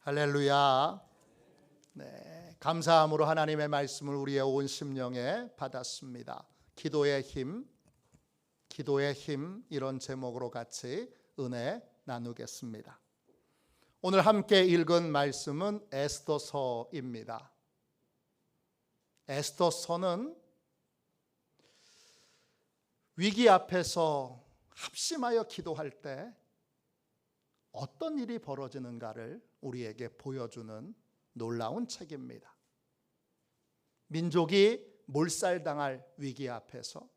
할렐루야. 네, 감사함으로 하나님의 말씀을 우리의 온 심령에 받았습니다. 기도의 힘 이런 제목으로 같이 은혜 나누겠습니다. 오늘 함께 읽은 말씀은 에스더서입니다. 에스더서는 위기 앞에서 합심하여 기도할 때 어떤 일이 벌어지는가를 우리에게 보여주는 놀라운 책입니다. 민족이 몰살당할 위기 앞에서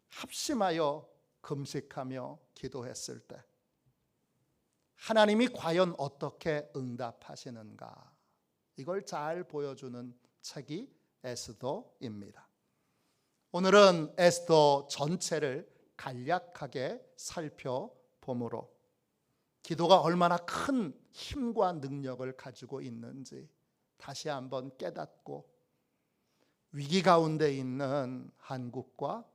합심하여 금식하며 기도했을 때 하나님이 과연 어떻게 응답하시는가, 이걸 잘 보여주는 책이 에스더입니다. 오늘은 에스더 전체를 간략하게 살펴보므로 기도가 얼마나 큰 힘과 능력을 가지고 있는지 다시 한번 깨닫고 위기 가운데 있는 한국과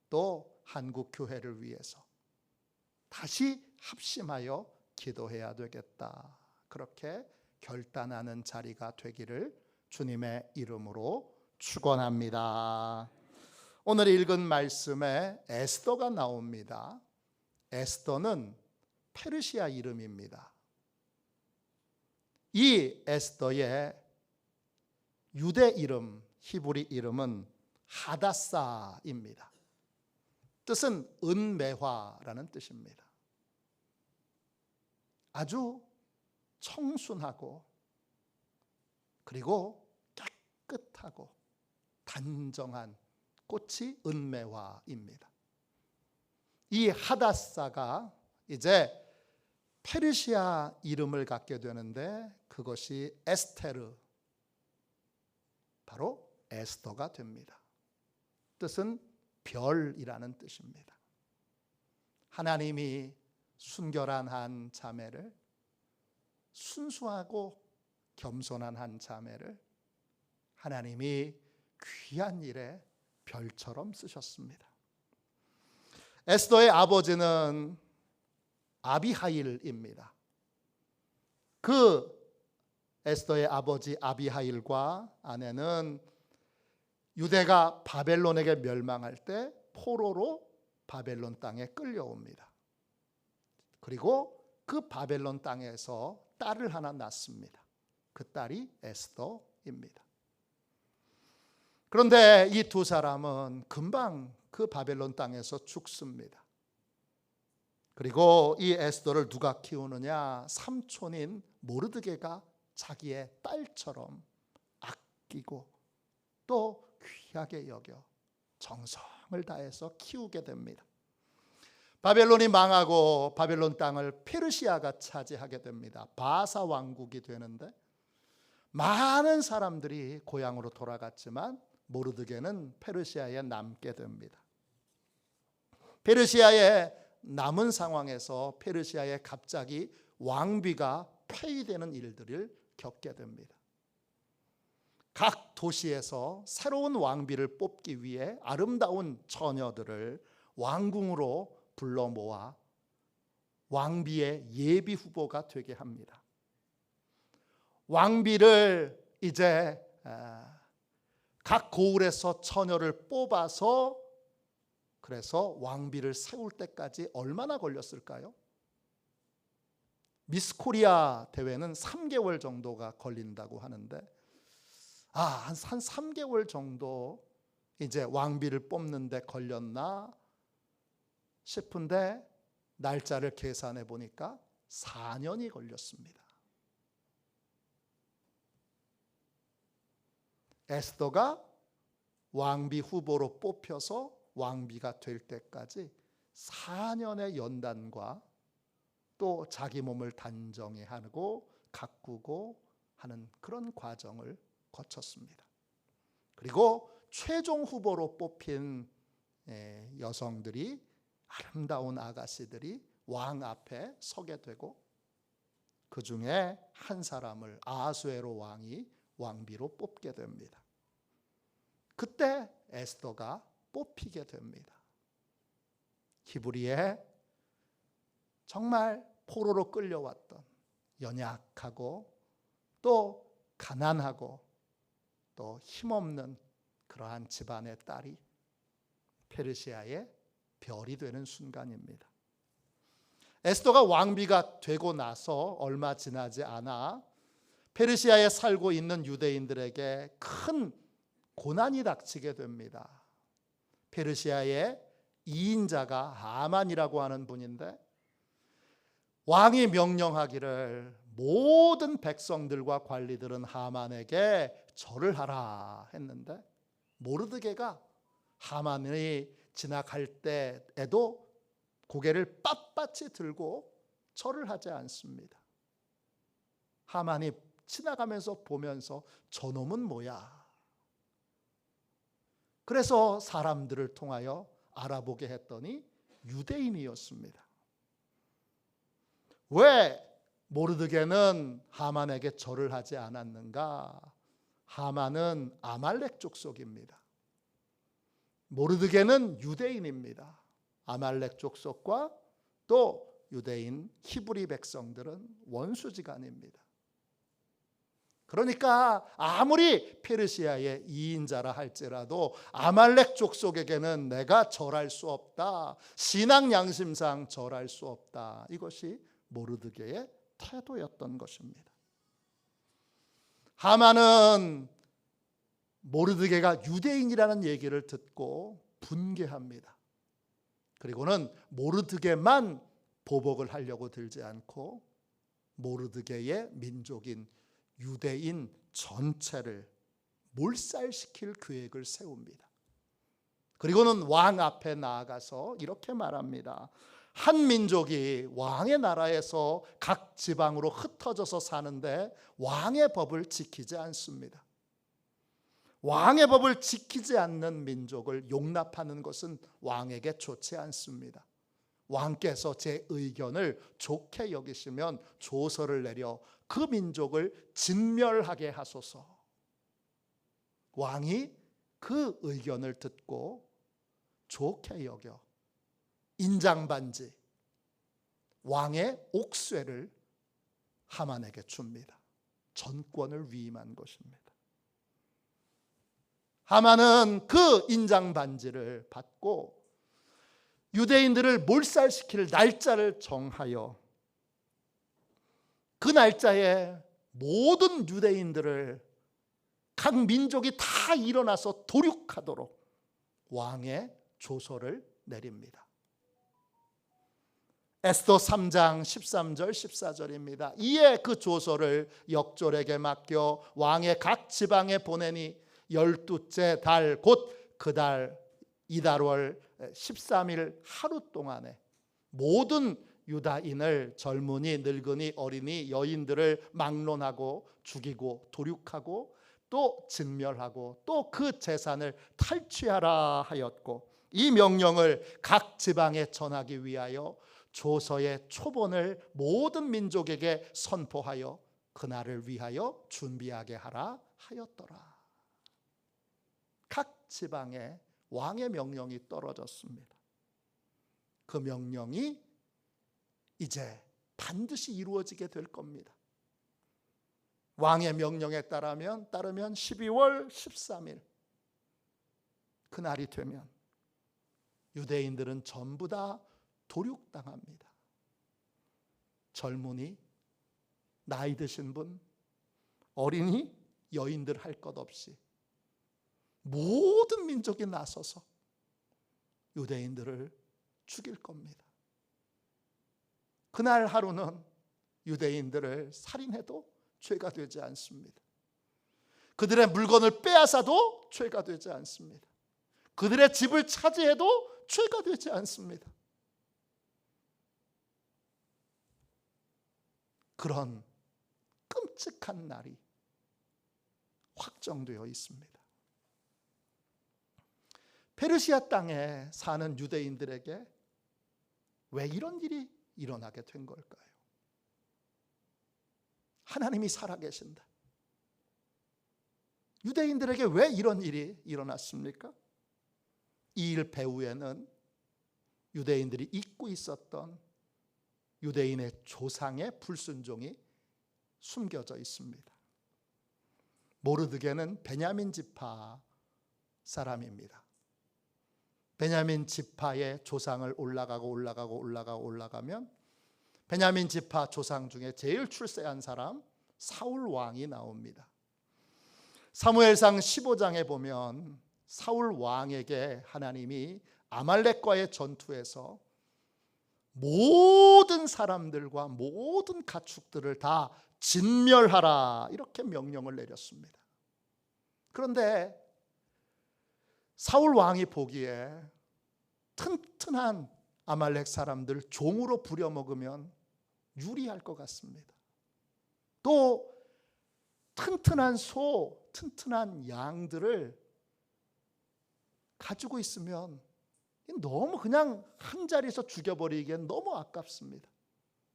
또 한국 교회를 위해서 다시 합심하여 기도해야 되겠다, 그렇게 결단하는 자리가 되기를 주님의 이름으로 축원합니다. 오늘 읽은 말씀에 에스더가 나옵니다. 에스더는 페르시아 이름입니다. 이 에스더의 유대 이름, 히브리 이름은 하다사입니다. 뜻은 은매화라는 뜻입니다. 아주 청순하고 그리고 깨끗하고 단정한 꽃이 은매화입니다. 이 하다사가 이제 페르시아 이름을 갖게 되는데 그것이 에스테르, 바로 에스더가 됩니다. 뜻은 별이라는 뜻입니다. 하나님이 순결한 한 자매를, 순수하고 겸손한 한 자매를 하나님이 귀한 일에 별처럼 쓰셨습니다. 에스더의 아버지는 아비하일입니다. 그 에스더의 아버지 아비하일과 아내는 유대가 바벨론에게 멸망할 때 포로로 바벨론 땅에 끌려옵니다. 그리고 그 바벨론 땅에서 딸을 하나 낳습니다. 그 딸이 에스더입니다. 그런데 이 두 사람은 금방 그 바벨론 땅에서 죽습니다. 그리고 이 에스더를 누가 키우느냐? 삼촌인 모르드게가 자기의 딸처럼 아끼고 또 귀하게 여겨 정성을 다해서 키우게 됩니다. 바벨론이 망하고 바벨론 땅을 페르시아가 차지하게 됩니다. 바사 왕국이 되는데 많은 사람들이 고향으로 돌아갔지만 모르드게는 페르시아에 남게 됩니다. 페르시아에 남은 상황에서 페르시아에 갑자기 왕비가 폐위되는 일들을 겪게 됩니다. 각 도시에서 새로운 왕비를 뽑기 위해 아름다운 처녀들을 왕궁으로 불러 모아 왕비의 예비 후보가 되게 합니다. 왕비를 이제 각 고을에서 처녀를 뽑아서, 그래서 왕비를 세울 때까지 얼마나 걸렸을까요? 미스 코리아 대회는 3개월 정도가 걸린다고 하는데 한 3개월 정도 이제 왕비를 뽑는데 걸렸나 싶은데 날짜를 계산해 보니까 4년이 걸렸습니다. 에스더가 왕비 후보로 뽑혀서 왕비가 될 때까지 4년의 연단과 또 자기 몸을 단정히 하고 가꾸고 하는 그런 과정을 거쳤습니다. 그리고 최종 후보로 뽑힌 여성들이, 아름다운 아가씨들이 왕 앞에 서게 되고 그 중에 한 사람을 아하수에로 왕이 왕비로 뽑게 됩니다. 그때 에스더가 뽑히게 됩니다. 히브리에 정말 포로로 끌려왔던 연약하고 또 가난하고 또 힘없는 그러한 집안의 딸이 페르시아의 별이 되는 순간입니다. 에스더가 왕비가 되고 나서 얼마 지나지 않아 페르시아에 살고 있는 유대인들에게 큰 고난이 닥치게 됩니다. 페르시아의 2인자가 하만이라고 하는 분인데 왕이 명령하기를 모든 백성들과 관리들은 하만에게 절을 하라 했는데 모르드게가 하만이 지나갈 때에도 고개를 빳빳이 들고 절을 하지 않습니다. 하만이 지나가면서 보면서 저놈은 뭐야? 그래서 사람들을 통하여 알아보게 했더니 유대인이었습니다. 왜 모르드게는 하만에게 절을 하지 않았는가? 하만은 아말렉 족속입니다. 모르드게는 유대인입니다. 아말렉 족속과 또 유대인 히브리 백성들은 원수지간입니다. 그러니까 아무리 페르시아의 2인자라 할지라도 아말렉 족속에게는 내가 절할 수 없다. 신앙 양심상 절할 수 없다. 이것이 모르드게의 태도였던 것입니다. 하만은 모르드게가 유대인이라는 얘기를 듣고 분개합니다. 그리고는 모르드게만 보복을 하려고 들지 않고 모르드게의 민족인 유대인 전체를 몰살시킬 계획을 세웁니다. 그리고는 왕 앞에 나아가서 이렇게 말합니다. 한 민족이 왕의 나라에서 각 지방으로 흩어져서 사는데 왕의 법을 지키지 않습니다. 왕의 법을 지키지 않는 민족을 용납하는 것은 왕에게 좋지 않습니다. 왕께서 제 의견을 좋게 여기시면 조서를 내려 그 민족을 진멸하게 하소서. 왕이 그 의견을 듣고 좋게 여겨 인장반지, 왕의 옥쇠를 하만에게 줍니다. 전권을 위임한 것입니다. 하만은 그 인장반지를 받고 유대인들을 몰살시킬 날짜를 정하여 그 날짜에 모든 유대인들을 각 민족이 다 일어나서 도륙하도록 왕의 조서를 내립니다. 에스더 3장 13절 14절입니다. 이에 그 조서를 역졸에게 맡겨 왕의 각 지방에 보내니 12째 달 곧 그 달 이달월 13일 하루 동안에 모든 유다인을 젊은이 늙은이 어린이 여인들을 막론하고 죽이고 도륙하고 또 진멸하고 또 그 재산을 탈취하라 하였고 이 명령을 각 지방에 전하기 위하여 조서의 초본을 모든 민족에게 선포하여 그날을 위하여 준비하게 하라 하였더라. 각 지방에 왕의 명령이 떨어졌습니다. 그 명령이 이제 반드시 이루어지게 될 겁니다. 왕의 명령에 따르면 12월 13일 그날이 되면 유대인들은 전부 다 도륙당합니다. 젊은이, 나이 드신 분, 어린이, 여인들 할 것 없이 모든 민족이 나서서 유대인들을 죽일 겁니다. 그날 하루는 유대인들을 살인해도 죄가 되지 않습니다. 그들의 물건을 빼앗아도 죄가 되지 않습니다. 그들의 집을 차지해도 죄가 되지 않습니다. 그런 끔찍한 날이 확정되어 있습니다. 페르시아 땅에 사는 유대인들에게 왜 이런 일이 일어나게 된 걸까요? 하나님이 살아계신다. 유대인들에게 왜 이런 일이 일어났습니까? 이 일 배후에는 유대인들이 잊고 있었던 유대인의 조상의 불순종이 숨겨져 있습니다. 모르드게는 베냐민 지파 사람입니다. 베냐민 지파의 조상을 올라가면 베냐민 지파 조상 중에 제일 출세한 사람 사울 왕이 나옵니다. 사무엘상 15장에 보면 사울 왕에게 하나님이 아말렉과의 전투에서 모든 사람들과 모든 가축들을 다 진멸하라 이렇게 명령을 내렸습니다. 그런데 사울 왕이 보기에 튼튼한 아말렉 사람들 종으로 부려먹으면 유리할 것 같습니다. 또 튼튼한 소, 튼튼한 양들을 가지고 있으면 너무 그냥 한 자리에서 죽여버리기엔 너무 아깝습니다.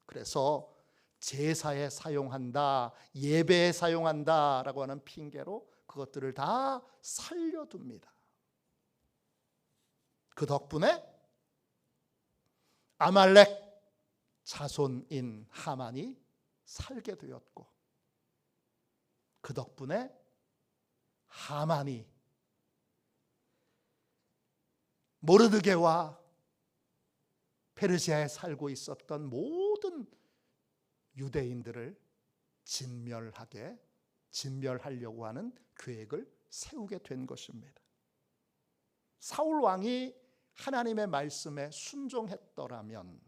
그래서 제사에 사용한다, 예배에 사용한다라고 하는 핑계로 그것들을 다 살려둡니다. 그 덕분에 아말렉 자손인 하만이 살게 되었고, 그 덕분에 하만이 모르드게와 페르시아에 살고 있었던 모든 유대인들을 진멸하려고 하는 계획을 세우게 된 것입니다. 사울 왕이 하나님의 말씀에 순종했더라면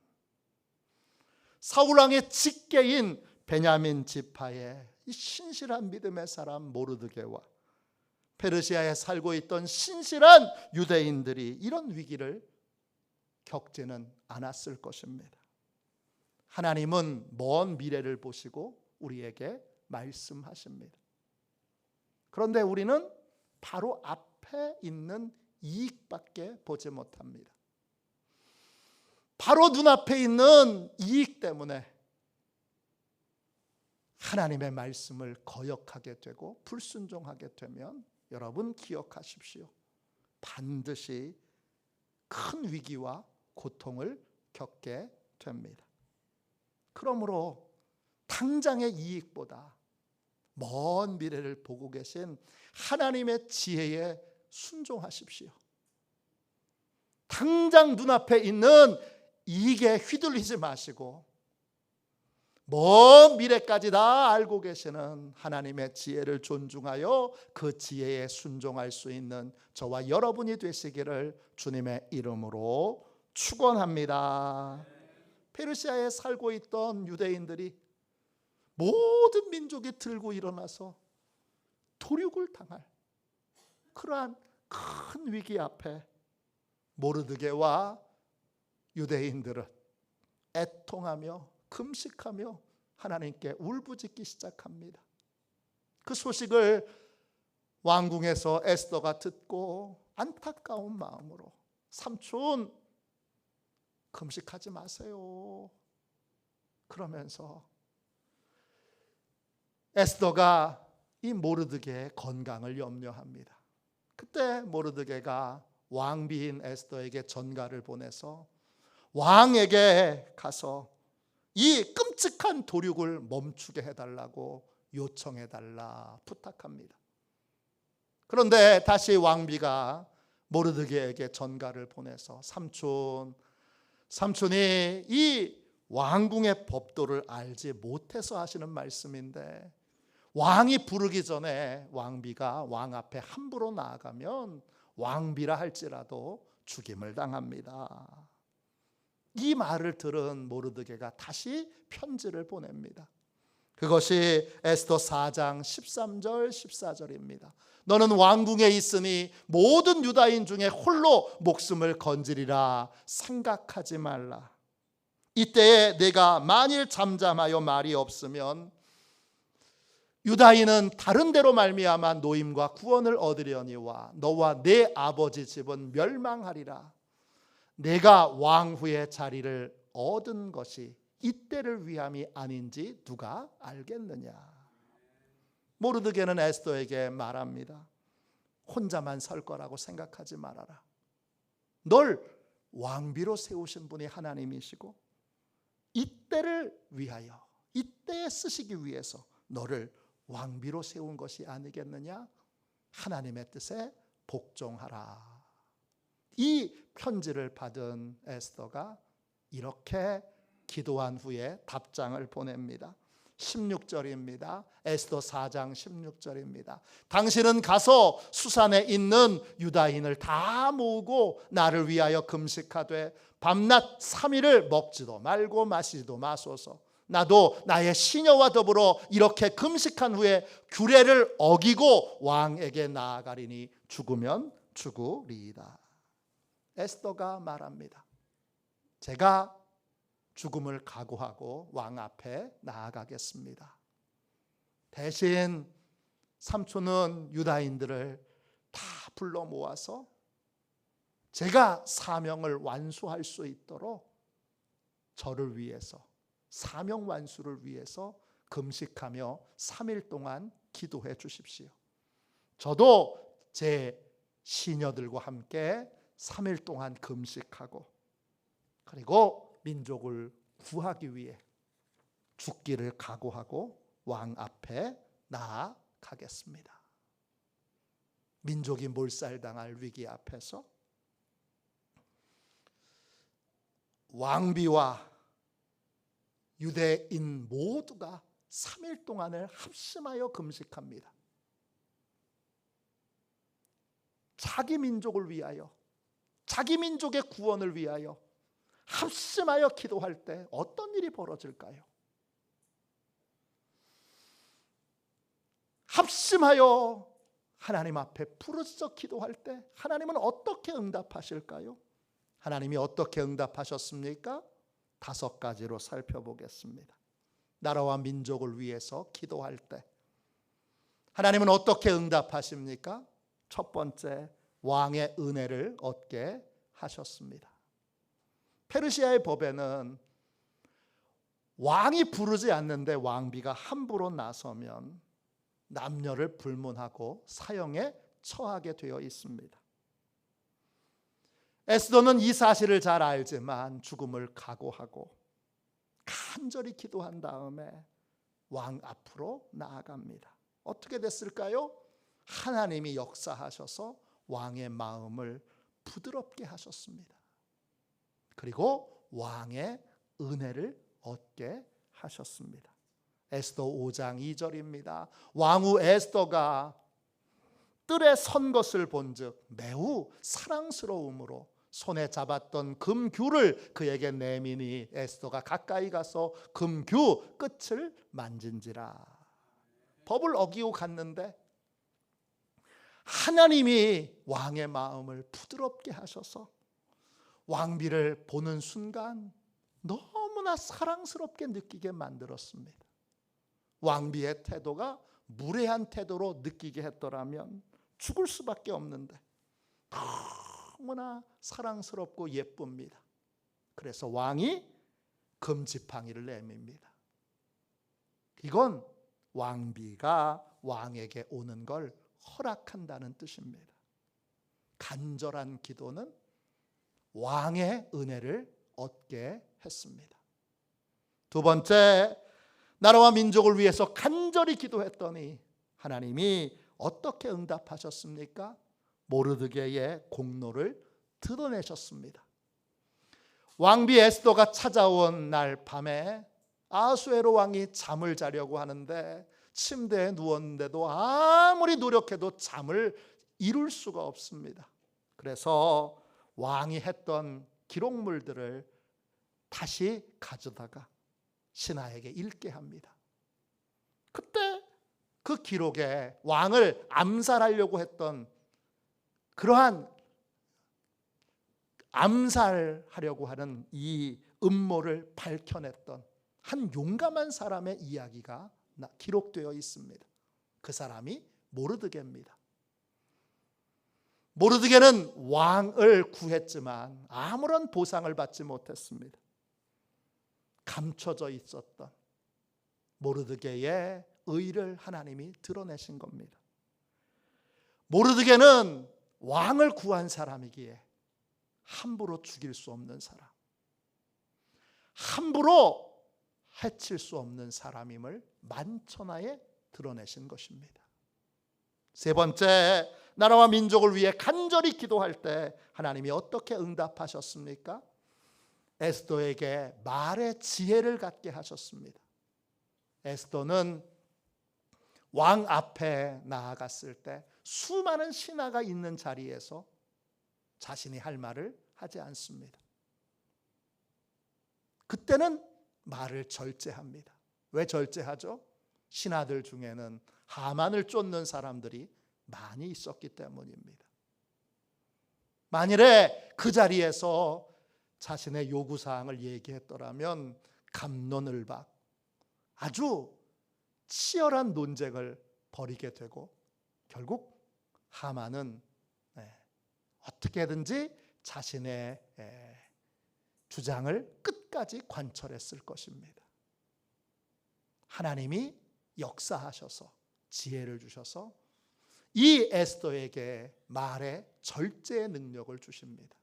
사울 왕의 직계인 베냐민 지파의 이 신실한 믿음의 사람 모르드게와 페르시아에 살고 있던 신실한 유대인들이 이런 위기를 겪지는 않았을 것입니다. 하나님은 먼 미래를 보시고 우리에게 말씀하십니다. 그런데 우리는 바로 앞에 있는 이익밖에 보지 못합니다. 바로 눈앞에 있는 이익 때문에 하나님의 말씀을 거역하게 되고 불순종하게 되면 여러분 기억하십시오. 반드시 큰 위기와 고통을 겪게 됩니다. 그러므로 당장의 이익보다 먼 미래를 보고 계신 하나님의 지혜에 순종하십시오. 당장 눈앞에 있는 이익에 휘둘리지 마시고 먼 미래까지 다 알고 계시는 하나님의 지혜를 존중하여 그 지혜에 순종할 수 있는 저와 여러분이 되시기를 주님의 이름으로 축원합니다. 페르시아에 살고 있던 유대인들이 모든 민족이 들고 일어나서 도륙을 당할 그러한 큰 위기 앞에 모르드게와 유대인들은 애통하며 금식하며 하나님께 울부짖기 시작합니다. 그 소식을 왕궁에서 에스더가 듣고 안타까운 마음으로 삼촌 금식하지 마세요 그러면서 에스더가 이 모르드게의 건강을 염려합니다. 그때 모르드게가 왕비인 에스더에게 전가를 보내서 왕에게 가서 이 끔찍한 도륙을 멈추게 해달라고 요청해달라 부탁합니다. 그런데 다시 왕비가 모르드게에게 전가를 보내서 삼촌이 이 왕궁의 법도를 알지 못해서 하시는 말씀인데 왕이 부르기 전에 왕비가 왕 앞에 함부로 나아가면 왕비라 할지라도 죽임을 당합니다. 이 말을 들은 모르드게가 다시 편지를 보냅니다. 그것이 에스더 4장 13절 14절입니다. 너는 왕궁에 있으니 모든 유다인 중에 홀로 목숨을 건지리라 생각하지 말라. 이때에 내가 만일 잠잠하여 말이 없으면 유다인은 다른 데로 말미암아 노임과 구원을 얻으려니와 너와 내 아버지 집은 멸망하리라. 내가 왕후의 자리를 얻은 것이 이때를 위함이 아닌지 누가 알겠느냐. 모르드게는 에스더에게 말합니다. 혼자만 설 거라고 생각하지 말아라. 널 왕비로 세우신 분이 하나님이시고 이때를 위하여 이때에 쓰시기 위해서 너를 왕비로 세운 것이 아니겠느냐? 하나님의 뜻에 복종하라. 이 편지를 받은 에스더가 이렇게 기도한 후에 답장을 보냅니다. 16절입니다. 에스더 4장 16절입니다. 당신은 가서 수산에 있는 유다인을 다 모으고 나를 위하여 금식하되 밤낮 3일을 먹지도 말고 마시지도 마소서. 나도 나의 시녀와 더불어 이렇게 금식한 후에 규례를 어기고 왕에게 나아가리니 죽으면 죽으리이다. 에스더가 말합니다. 제가 죽음을 각오하고 왕 앞에 나아가겠습니다. 대신 삼촌은 유다인들을 다 불러 모아서 제가 사명을 완수할 수 있도록 저를 위해서, 사명 완수를 위해서 금식하며 3일 동안 기도해 주십시오. 저도 제 시녀들과 함께 3일 동안 금식하고 그리고 민족을 구하기 위해 죽기를 각오하고 왕 앞에 나아가겠습니다. 민족이 몰살당할 위기 앞에서 왕비와 유대인 모두가 3일 동안을 합심하여 금식합니다. 자기 민족을 위하여, 자기 민족의 구원을 위하여 합심하여 기도할 때 어떤 일이 벌어질까요? 합심하여 하나님 앞에 부르짖어 기도할 때 하나님은 어떻게 응답하실까요? 하나님이 어떻게 응답하셨습니까? 5가지로 살펴보겠습니다. 나라와 민족을 위해서 기도할 때 하나님은 어떻게 응답하십니까? 첫 번째, 왕의 은혜를 얻게 하셨습니다. 페르시아의 법에는 왕이 부르지 않는데 왕비가 함부로 나서면 남녀를 불문하고 사형에 처하게 되어 있습니다. 에스더는 이 사실을 잘 알지만 죽음을 각오하고 간절히 기도한 다음에 왕 앞으로 나아갑니다. 어떻게 됐을까요? 하나님이 역사하셔서 왕의 마음을 부드럽게 하셨습니다. 그리고 왕의 은혜를 얻게 하셨습니다. 에스더 5장 2절입니다. 왕후 에스더가 뜰에 선 것을 본즉 매우 사랑스러움으로 손에 잡았던 금규를 그에게 내미니 에스더가 가까이 가서 금규 끝을 만진지라. 법을 어기고 갔는데 하나님이 왕의 마음을 부드럽게 하셔서 왕비를 보는 순간 너무나 사랑스럽게 느끼게 만들었습니다. 왕비의 태도가 무례한 태도로 느끼게 했더라면 죽을 수밖에 없는데 너무나 사랑스럽고 예쁩니다. 그래서 왕이 금지팡이를 내밉니다. 이건 왕비가 왕에게 오는 걸 허락한다는 뜻입니다. 간절한 기도는 왕의 은혜를 얻게 했습니다. 두 번째, 나라와 민족을 위해서 간절히 기도했더니 하나님이 어떻게 응답하셨습니까? 모르드게의 공로를 드러내셨습니다. 왕비 에스더가 찾아온 날 밤에 아수에로 왕이 잠을 자려고 하는데 침대에 누웠는데도 아무리 노력해도 잠을 이룰 수가 없습니다. 그래서 왕이 했던 기록물들을 다시 가져다가 신하에게 읽게 합니다. 그때 그 기록에 왕을 암살하려고 했던 그러한 암살하려고 하는 이 음모를 밝혀냈던 한 용감한 사람의 이야기가 기록되어 있습니다. 그 사람이 모르드게입니다. 모르드게는 왕을 구했지만 아무런 보상을 받지 못했습니다. 감춰져 있었던 모르드게의 의를 하나님이 드러내신 겁니다. 모르드게는 왕을 구한 사람이기에 함부로 죽일 수 없는 사람, 함부로 해칠 수 없는 사람임을 만천하에 드러내신 것입니다. 세 번째, 나라와 민족을 위해 간절히 기도할 때 하나님이 어떻게 응답하셨습니까? 에스더에게 말의 지혜를 갖게 하셨습니다. 에스더는 왕 앞에 나아갔을 때 수많은 신하가 있는 자리에서 자신이 할 말을 하지 않습니다. 그때는 말을 절제합니다. 왜 절제하죠? 신하들 중에는 하만을 쫓는 사람들이 많이 있었기 때문입니다. 만일에 그 자리에서 자신의 요구사항을 얘기했더라면 갑론을박 아주 치열한 논쟁을 벌이게 되고 결국 하만은 어떻게든지 자신의 주장을 끝까지 관철했을 것입니다. 하나님이 역사하셔서 지혜를 주셔서 이 에스더에게 말의 절제의 능력을 주십니다.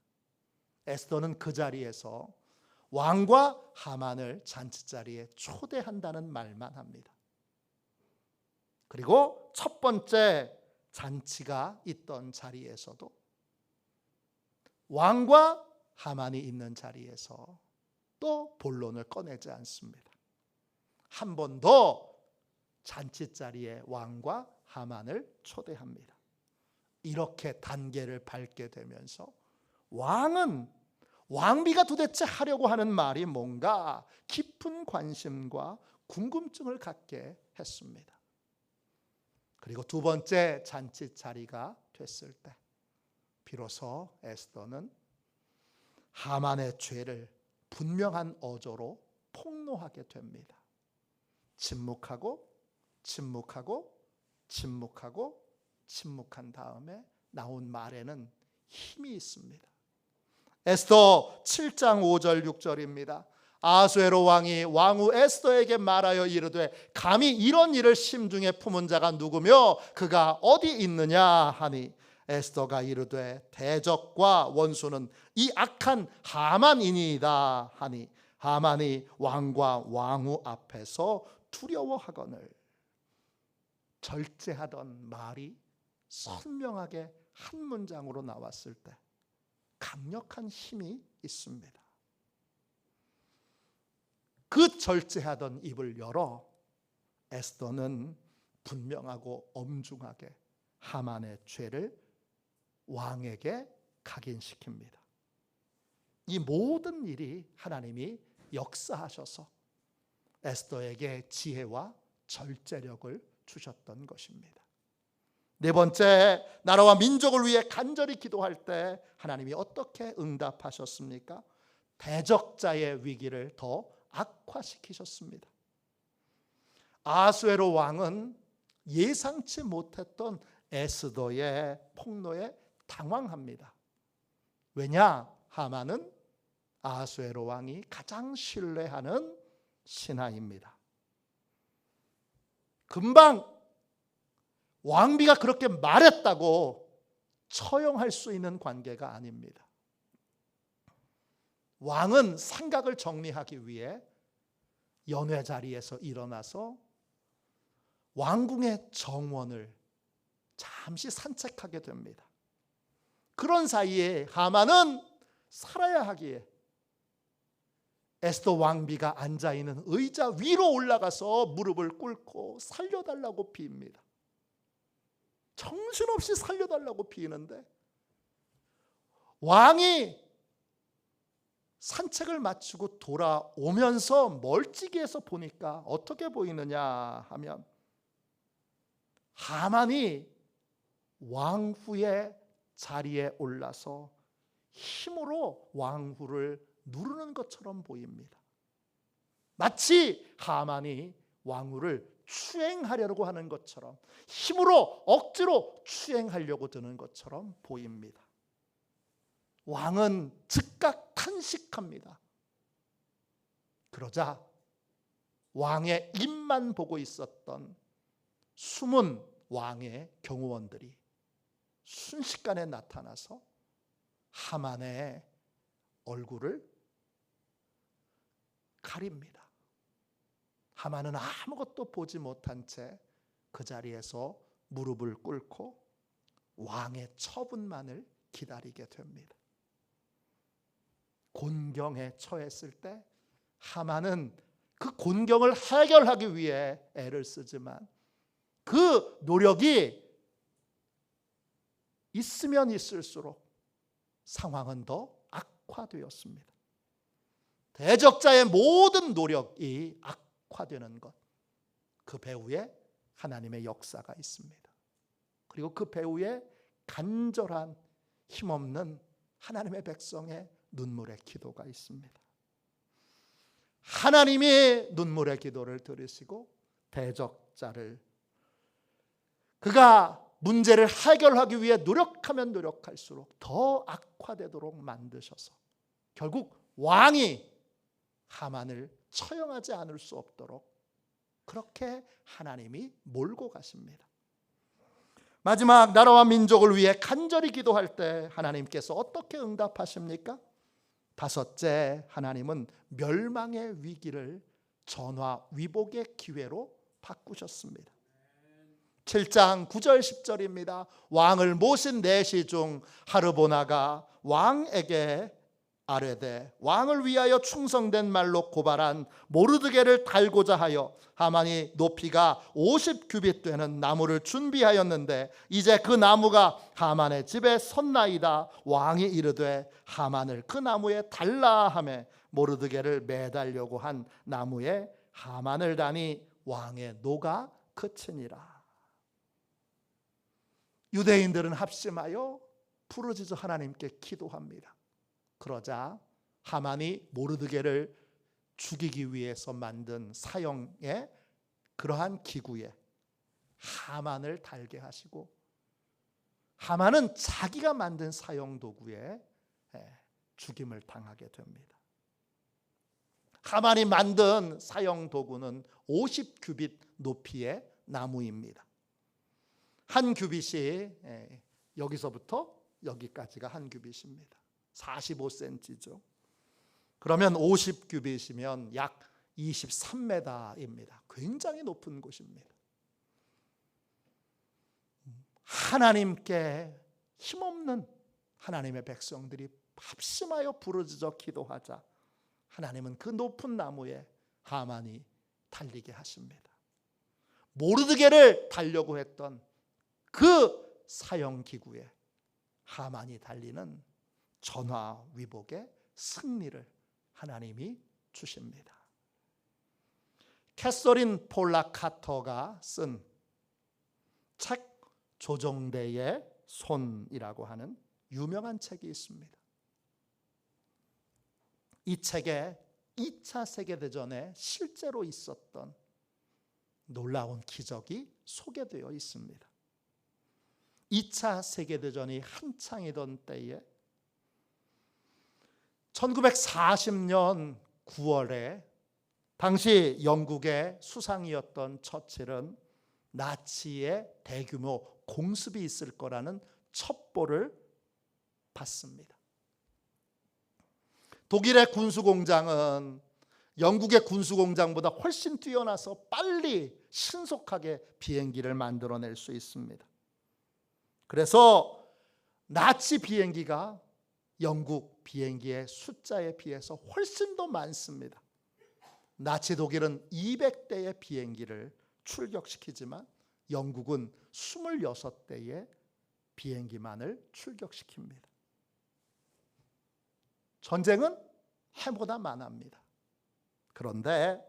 에스더는 그 자리에서 왕과 하만을 잔치자리에 초대한다는 말만 합니다. 그리고 첫 번째 잔치가 있던 자리에서도 왕과 하만이 있는 자리에서 또 본론을 꺼내지 않습니다. 한 번 더 잔치자리에 왕과 하만을 초대합니다. 이렇게 단계를 밟게 되면서 왕은 왕비가 도대체 하려고 하는 말이 뭔가 깊은 관심과 궁금증을 갖게 했습니다. 그리고 두 번째 잔치 자리가 됐을 때 비로소 에스더는 하만의 죄를 분명한 어조로 폭로하게 됩니다. 침묵하고 침묵한 다음에 나온 말에는 힘이 있습니다. 에스더 7장 5절 6절입니다. 아수에로 왕이 왕후 에스더에게 말하여 이르되 감히 이런 일을 심중에 품은 자가 누구며 그가 어디 있느냐 하니 에스더가 이르되 대적과 원수는 이 악한 하만이니이다 하니 하만이 왕과 왕후 앞에서 두려워하거늘. 절제하던 말이 선명하게 한 문장으로 나왔을 때 강력한 힘이 있습니다. 그 절제하던 입을 열어 에스더는 분명하고 엄중하게 하만의 죄를 왕에게 각인시킵니다. 이 모든 일이 하나님이 역사하셔서 에스더에게 지혜와 절제력을 주셨던 것입니다. 네 번째, 나라와 민족을 위해 간절히 기도할 때 하나님이 어떻게 응답하셨습니까? 대적자의 위기를 더 악화시키셨습니다. 아수에로 왕은 예상치 못했던 에스더의 폭로에 당황합니다. 왜냐? 하만은 아수에로 왕이 가장 신뢰하는 신하입니다. 금방 왕비가 그렇게 말했다고 처형할 수 있는 관계가 아닙니다. 왕은 생각을 정리하기 위해 연회 자리에서 일어나서 왕궁의 정원을 잠시 산책하게 됩니다. 그런 사이에 하만은 살아야 하기에 에스더 왕비가 앉아있는 의자 위로 올라가서 무릎을 꿇고 살려달라고 빕니다. 정신없이 살려달라고 비는데 왕이 산책을 마치고 돌아오면서 멀찍이에서 보니까 어떻게 보이느냐 하면 하만이 왕후의 자리에 올라서 힘으로 왕후를 누르는 것처럼 보입니다. 마치 하만이 왕후를 추행하려고 하는 것처럼 힘으로 억지로 추행하려고 드는 것처럼 보입니다. 왕은 즉각 탄식합니다. 그러자 왕의 입만 보고 있었던 숨은 왕의 경호원들이 순식간에 나타나서 하만의 얼굴을 가립니다. 하만은 아무것도 보지 못한 채 그 자리에서 무릎을 꿇고 왕의 처분만을 기다리게 됩니다. 곤경에 처했을 때 하만은 그 곤경을 해결하기 위해 애를 쓰지만 그 노력이 있으면 있을수록 상황은 더 악화되었습니다. 대적자의 모든 노력이 악화되는 것, 그 배후에 하나님의 역사가 있습니다. 그리고 그 배후에 간절한 힘없는 하나님의 백성의 눈물의 기도가 있습니다. 하나님이 눈물의 기도를 들으시고 대적자를 그가 문제를 해결하기 위해 노력하면 노력할수록 더 악화되도록 만드셔서 결국 왕이 하만을 처형하지 않을 수 없도록 그렇게 하나님이 몰고 가십니다. 마지막 나라와 민족을 위해 간절히 기도할 때 하나님께서 어떻게 응답하십니까? 다섯째, 하나님은 멸망의 위기를 전화위복의 기회로 바꾸셨습니다. 7장 9절 10절입니다. 왕을 모신 내시 중 하르보나가 왕에게 아뢰되 왕을 위하여 충성된 말로 고발한 모르드게를 달고자 하여 하만이 높이가 50규빗 되는 나무를 준비하였는데 이제 그 나무가 하만의 집에 섰나이다. 왕이 이르되 하만을 그 나무에 달라 하매 모르드게를 매달려고 한 나무에 하만을 다니 왕의 노가 그치니라. 유대인들은 합심하여 부르짖어 하나님께 기도합니다. 그러자 하만이 모르드게를 죽이기 위해서 만든 사형의 그러한 기구에 하만을 달게 하시고 하만은 자기가 만든 사형 도구에 죽임을 당하게 됩니다. 하만이 만든 사형 도구는 50규빗 높이의 나무입니다. 한 규빗이 여기서부터 여기까지가 한 규빗입니다. 45cm죠. 그러면 50규빗이면 약 23m입니다. 굉장히 높은 곳입니다. 하나님께 힘없는 하나님의 백성들이 합심하여 부르짖어 기도하자 하나님은 그 높은 나무에 하만이 달리게 하십니다. 모르드게를 달려고 했던 그 사형기구에 하만이 달리는 전화위복의 승리를 하나님이 주십니다. 캐서린 폴라 카터가 쓴 책 조정대의 손이라고 하는 유명한 책이 있습니다. 이 책에 2차 세계대전에 실제로 있었던 놀라운 기적이 소개되어 있습니다. 2차 세계대전이 한창이던 때에 1940년 9월에 당시 영국의 수상이었던 처칠은 나치의 대규모 공습이 있을 거라는 첩보를 받습니다. 독일의 군수공장은 영국의 군수공장보다 훨씬 뛰어나서 빨리 신속하게 비행기를 만들어낼 수 있습니다. 그래서 나치 비행기가 영국 비행기의 숫자에 비해서 훨씬 더 많습니다. 나치 독일은 200대의 비행기를 출격시키지만 영국은 26대의 비행기만을 출격시킵니다. 전쟁은 해보다 만합니다. 그런데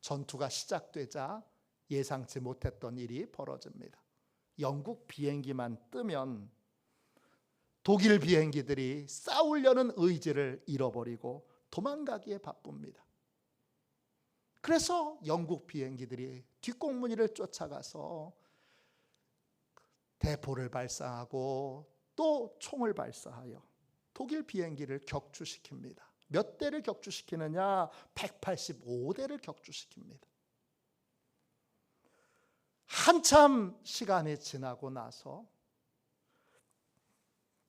전투가 시작되자 예상치 못했던 일이 벌어집니다. 영국 비행기만 뜨면 독일 비행기들이 싸우려는 의지를 잃어버리고 도망가기에 바쁩니다. 그래서 영국 비행기들이 뒷공무니를 쫓아가서 대포를 발사하고 또 총을 발사하여 독일 비행기를 격추시킵니다. 몇 대를 격추시키느냐? 185대를 격추시킵니다. 한참 시간이 지나고 나서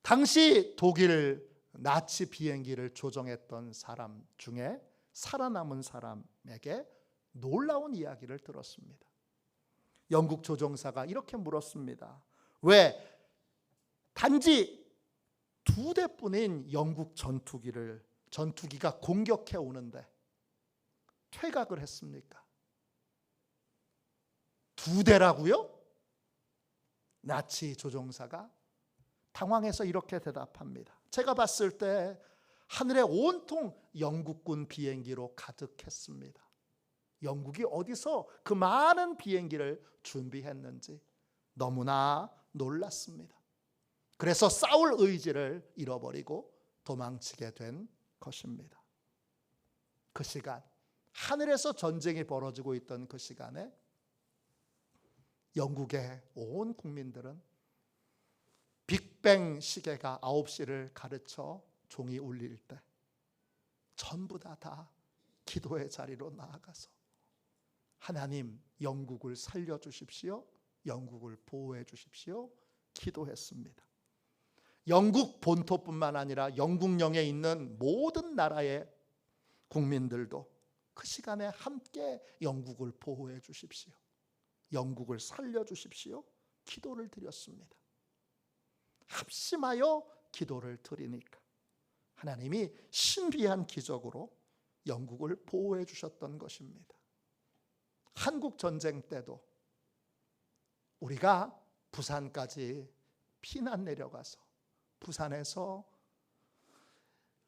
당시 독일 나치 비행기를 조종했던 사람 중에 살아남은 사람에게 놀라운 이야기를 들었습니다. 영국 조종사가 이렇게 물었습니다. 왜 단지 2대뿐인 영국 전투기가 공격해 오는데 퇴각을 했습니까? 2대라고요? 나치 조종사가 당황해서 이렇게 대답합니다. 제가 봤을 때 하늘에 온통 영국군 비행기로 가득했습니다. 영국이 어디서 그 많은 비행기를 준비했는지 너무나 놀랐습니다. 그래서 싸울 의지를 잃어버리고 도망치게 된 것입니다. 그 시간, 하늘에서 전쟁이 벌어지고 있던 그 시간에 영국의 온 국민들은 빅뱅 시계가 9시를 가르쳐 종이 울릴 때 전부 다 기도의 자리로 나아가서 하나님, 영국을 살려주십시오, 영국을 보호해 주십시오 기도했습니다. 영국 본토뿐만 아니라 영국령에 있는 모든 나라의 국민들도 그 시간에 함께 영국을 보호해 주십시오, 영국을 살려주십시오 기도를 드렸습니다. 합심하여 기도를 드리니까 하나님이 신비한 기적으로 영국을 보호해 주셨던 것입니다. 한국 전쟁 때도 우리가 부산까지 피난 내려가서 부산에서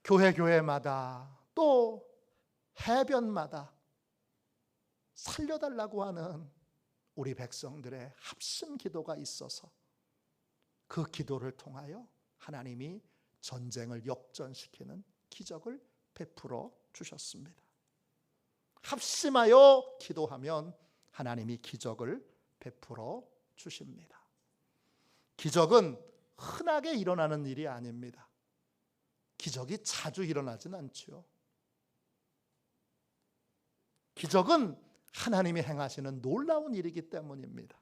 교회마다 또 해변마다 살려달라고 하는 우리 백성들의 합심 기도가 있어서 그 기도를 통하여 하나님이 전쟁을 역전시키는 기적을 베풀어 주셨습니다. 합심하여 기도하면 하나님이 기적을 베풀어 주십니다. 기적은 흔하게 일어나는 일이 아닙니다. 기적이 자주 일어나진 않죠. 기적은 하나님이 행하시는 놀라운 일이기 때문입니다.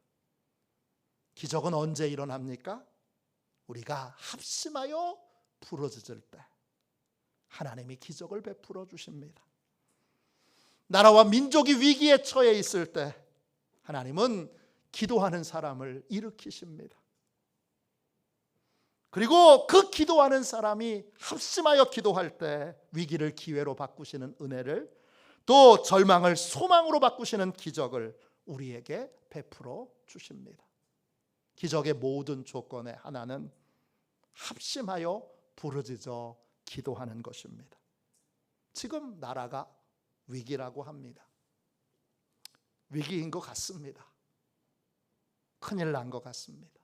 기적은 언제 일어납니까? 우리가 합심하여 부르짖을 때 하나님이 기적을 베풀어 주십니다. 나라와 민족이 위기에 처해 있을 때 하나님은 기도하는 사람을 일으키십니다. 그리고 그 기도하는 사람이 합심하여 기도할 때 위기를 기회로 바꾸시는 은혜를, 또 절망을 소망으로 바꾸시는 기적을 우리에게 베풀어 주십니다. 기적의 모든 조건의 하나는 합심하여 부르짖어 기도하는 것입니다. 지금 나라가 위기라고 합니다. 위기인 것 같습니다. 큰일 난 것 같습니다.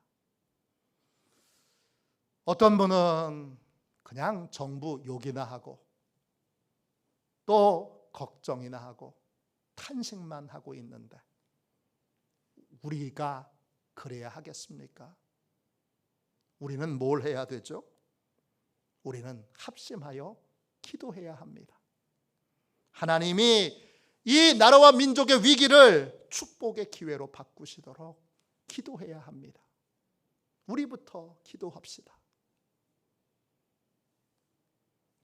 어떤 분은 그냥 정부 욕이나 하고 또 걱정이나 하고 탄식만 하고 있는데 우리가 그래야 하겠습니까? 우리는 뭘 해야 되죠? 우리는 합심하여 기도해야 합니다. 하나님이 이 나라와 민족의 위기를 축복의 기회로 바꾸시도록 기도해야 합니다. 우리부터 기도합시다.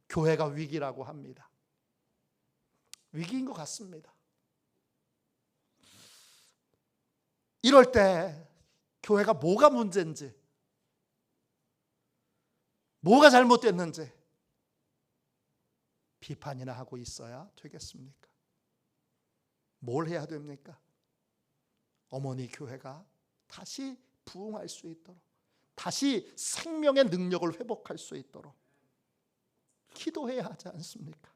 교회가 위기라고 합니다. 위기인 것 같습니다. 이럴 때 교회가 뭐가 문제인지, 뭐가 잘못됐는지 비판이나 하고 있어야 되겠습니까? 뭘 해야 됩니까? 어머니 교회가 다시 부흥할 수 있도록, 다시 생명의 능력을 회복할 수 있도록 기도해야 하지 않습니까?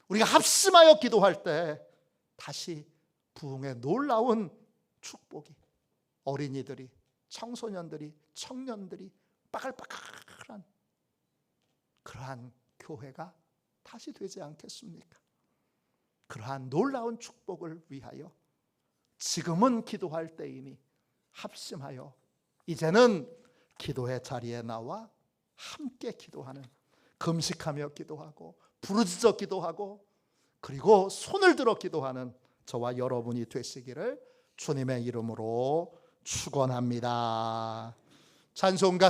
우리가 합심하여 기도할 때 다시 부흥의 놀라운 축복이, 어린이들이, 청소년들이, 청년들이 빠글빠글한 그러한 교회가 다시 되지 않겠습니까? 그러한 놀라운 축복을 위하여 지금은 기도할 때이니 합심하여 이제는 기도의 자리에 나와 함께 기도하는, 금식하며 기도하고 부르짖어 기도하고 그리고 손을 들어 기도하는 저와 여러분이 되시기를 주님의 이름으로 축원합니다. 찬송가